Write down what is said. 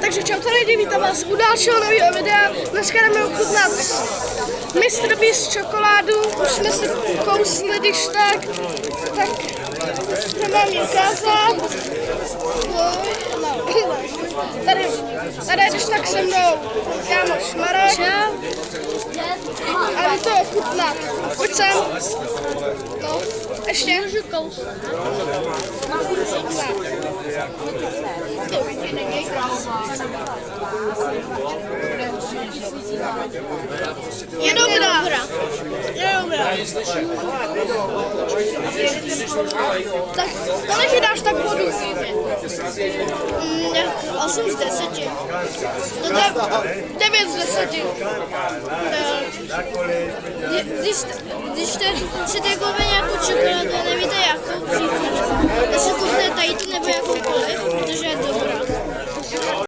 Takže čau lidi, vítám vás u dalšího nového videa. Dneska jdeme ochutnat Mr. Beast čokoládu. Už jsme si kousli, když tak to mám ji ukázat. Tady když tak se mnou kámoš Marek. A jdu to ochutnat. Pojď sem. No, ještě. Můžu kousnout. Je dobrá. Tak kolik jí dáš tak vodu? 8 z 10. No 9 z 10. Když chcete koupit nějakou čokoládu a nevíte jakou, tak si kupte tady tu nebo jakoukoliv, protože je dobrá.